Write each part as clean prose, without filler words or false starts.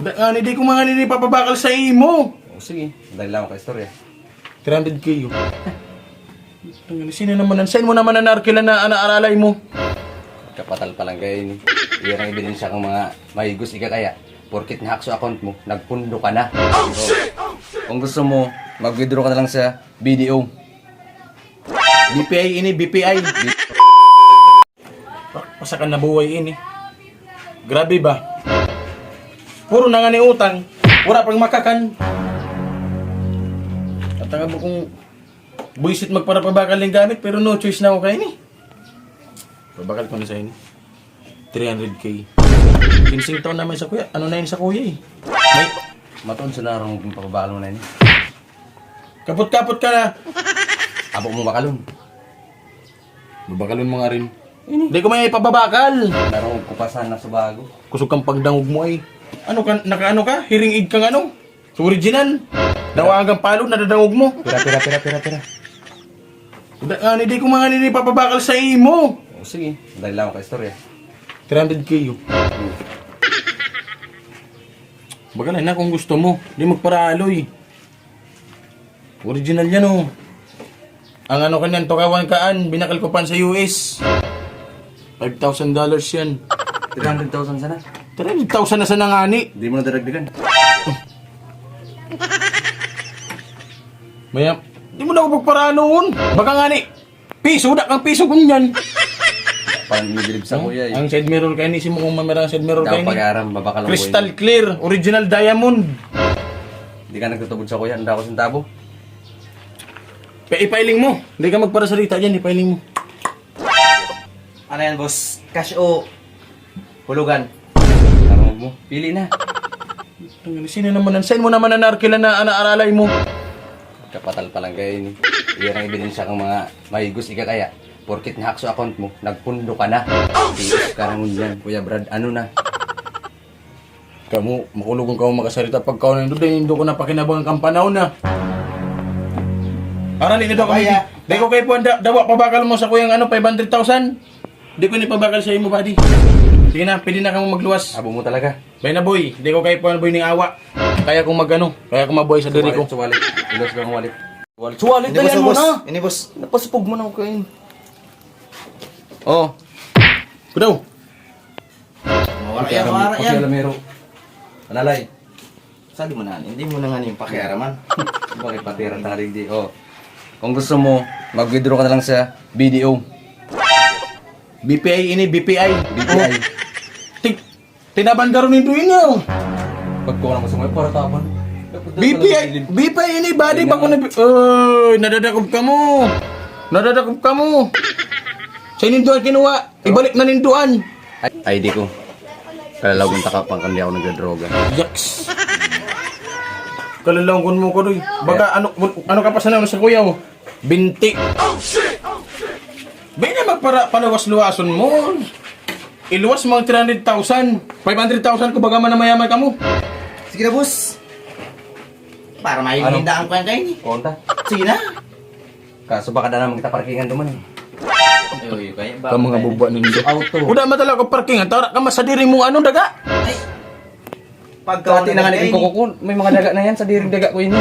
Nga, hindi ko mga nini papabakal sa imo. O sige, dahil lang ako ka istorya. 300k yun. Sino naman, saan mo naman nanarkila na aralay mo? Kapatal pa lang kayo ini. Iyan ang ebidensya kang mga mahigos ika kaya. Porkit na sa account mo, nagpundo ka na. So, kung gusto mo, mag-withdraw ka na lang sa BDO. BPI ini, BPI. Pasakan na buhay ini. Grabe ba? Puro na nga ni utang. Wala pang makakan. At nga mo kung buisit magparapabakal ng gamit pero no choice na ako kayo ni. Pabakal ko na sa ini. 300k. 15 taon naman sa kuya. Ano na yun sa kuya eh? May Matuon sa narong kung papabakal mo na ini. kapot-kapot ka na. Abo mo bakalon. Babakalon mo nga rin. Hindi ko may pababakal. Narong kupasan na sa bago. Kusog kang pagdangog mo ay. Ano ka, nakaano ka? Hiring-ig kang ano? Sa original. Dawagang palo, nadadangog mo. Pira. Hindi ko mga nini papabakal sa imo. O sige, dahil lang ako ka istorya. 300k yun. Bagalay na kung gusto mo. Hindi magparaloy. Original yan oh. Ang ano kanyan, tukawan kaan, binakal ko pan sa US. $5,000 yan. 300,000 sana. 300,000 na sa nangani. Hindi mo na daragdagan. Maya, di mo na ako pagparanoon. Baka nga ni, piso, kang piso kung yan. Paano nililib sa kuya eh. Ang side mirror kayo ni, si mo kung mamera ang side mirror kayo Daw ni. pag-aram, babakal ang Crystal clear, original diamond. Hindi ka nagtutubod sa kuya, handa ko sintabo. Ipailing mo. Hindi ka magparasalita dyan, ipailing mo. Ano yan, boss? Cash o hulugan? Tarong mo, pili na. Sino naman, saan mo naman nanarkila na aralay mo? Kapatal pa lang kayo ini. Iyan ang ebidensya kang mga mahigos ika kaya. Porkit na sa account mo, nagpundo ka na. Tiis ka naman yan, Kuya Brad. Ano na? Kamu, makulog kang makasalita pagkaw na hindi ko na pakinabang ang panahon na. Aralin nito kami. Kaya. Di ko kayo po dawa pabakal mo sa kuyang ano, 500,000. Di ko ni pabakal sa imo, buddy. Sige na, pwede na kang magluwas. Abo mo talaga. Bay na boy, di ko kayo po boy ng awa. Kaya kung magano, kaya kung maboy sa diri ko. Suwalit. Ilos ka ng walit. Suwalit, Ini boss, dalian mo boss. na. Ini boss. Napasupog mo na ako kayo. Oh. Kudaw. Mawala yan, mawala yan. Pakialamero. Analay. Sali mo na, hindi mo na nga yung pakiaraman. Bakit patiran na rin di? Oh. Kung gusto mo, mag-withdraw ka na lang sa BDO. BPI ini, BPI. BPI. Tinabanda rin nito inyo. Pagkuha mo sa mga para tapan. BPI ini, buddy. Bako na... nadadakop ka mo. Nadadakop ka mo. Sa ninduan kinuha. Ibalik na ninduan. ID ko. Kalalawang takapang kandi ako nagdadroga. Yaks. Kalalangkon mo ko doy. Baga ano ka pa sa kuya mo? Binti. Bay na palawas-luwason mo. Iluwas mo ang 300,000. 500,000 ko baga man na mayaman ka mo. Sige na, boss. Para may Ano? hindaan ko yan kayo ni. Konta. Sige na. Kaso baka na naman kita parkingan duman. Uy, kaya Ka mga buba nindo. Auto. Uda matala ko parking. Tara ka masadiri mo ano daga. Ay. Pagka Kati na nga ni ko may mga daga na yan sa diring daga ko ini.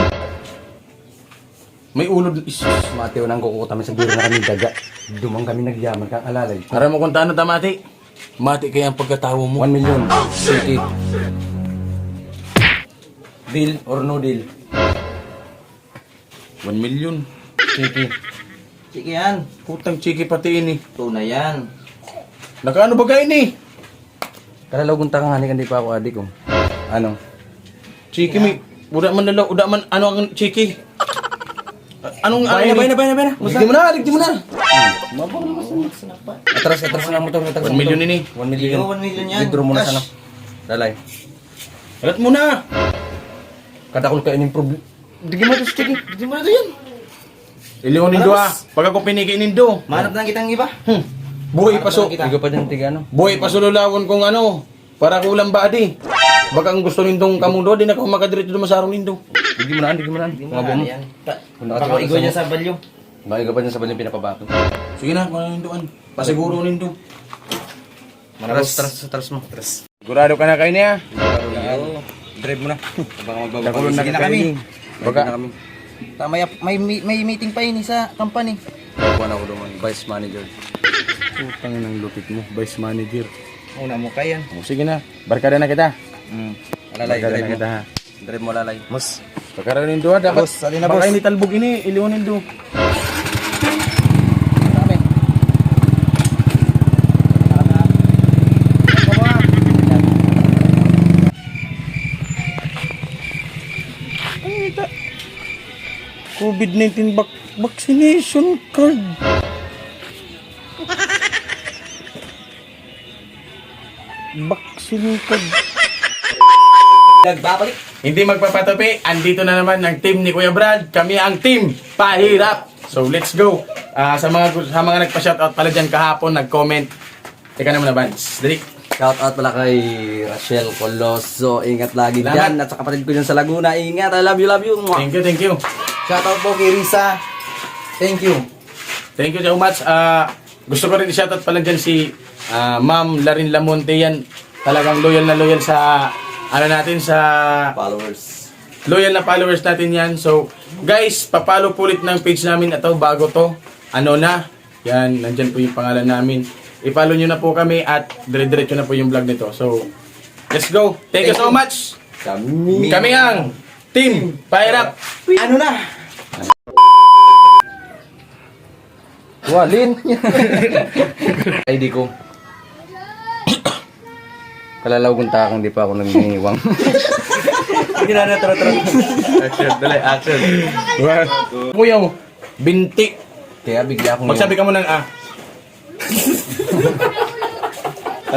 May ulod isus. Mateo nang kuko kami sa diring na kami daga. Dumang kami nagyaman kang alalay. Para mo kung taano tamati. Mati kaya ang pagkatawa mo. 1 million. Sige. Deal or no deal? 1 million. Sige. Sige yan. Putang chiki pati ini. Tunay yan. Nakaano ba kayo ni? Kalalaw kung taka nga ni kandi pa ako adik ko. Ano? Chiki mi. Uda man ano ang chiki. Anong Bayna. Digdi mo na, digdi mo na. Atras na mo to. 1 million ini. 1 million. Iyo, 1 million yan. Withdraw mo na Cash. sana. Lalay. Alat mo na. Kadakol ka ining problem. Digi mo to sige. Hindi mo na ito yan. Ilingon nindo ah. Pag ako piniki nindo. Manap na kitang iba. Buhay pa so. Tiga pa dyan tiga ano. Buhay pa sululawon kung ano. Para kulang badi. Baka ang gusto nindong kamundo, di na ako makadiretso dumasarong nindo. Digi mo na. Hindi mo Mga na bomo. yan. Kung Baka nakatiwala igo sa niya mo. sa balyo. Maiga pa dyan sa banyang pinapabato. Sige na, kung ano nindoan. Pasiguro nindo. Tras mo. Tres. Sigurado ka na kayo niya. Iyo. drive mo na. Baka Dakulon magbabakal. na Sige na kami. kami. Baka- Sige na kami. May meeting pa yun sa company. Kuha na ako doon, vice manager. Putang ng lupit mo, vice manager. Una mo kaya. O, sige na, barkada na kita. Alalay, Barkada drive na mo. kita ha. Drive mo, alalay. Mas, pagkaroon yung duwa, dapat. Boss, alin na, Baka boss? ini talbog ini, iliwanin do. Kami. COVID-19 vaccination card. Vaccine card. Nagbabalik. Hindi magpapatupi, andito na naman ang team ni Kuya Brad. Kami ang team Pahirap. So let's go. Sa mga nagpa-shoutout pala dyan kahapon, nag-comment. Teka naman na, Vance. Dali. Shout out pala kay Rachel Coloso. Ingat lagi Salamat. dyan. At sa kapatid ko dyan sa Laguna. Ingat. I love you, love you. Mwah. Thank you, thank you. Shoutout po kay Risa. Thank you. Thank you so much. Gusto ko rin i-shoutout pala dyan si Ma'am Larin Lamonte. Yan talagang loyal na loyal sa natin sa Followers. loyal na followers natin yan. So guys, papalo po ulit ng page namin ito bago to. Ano na? Yan, nandyan po yung pangalan namin. I-follow nyo na po kami at dire-diretso na po yung vlog nito. So let's go. Thank you so much. Kami ang Team Pahirap. Ano na? Walin. ID ko. Kalalaw kong takang di pa ako nanginiwang. Sige na, tara. Action, dali, action. Kuya mo, binti. Kaya bigla akong... Magsabi ka mo ng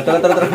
Tara.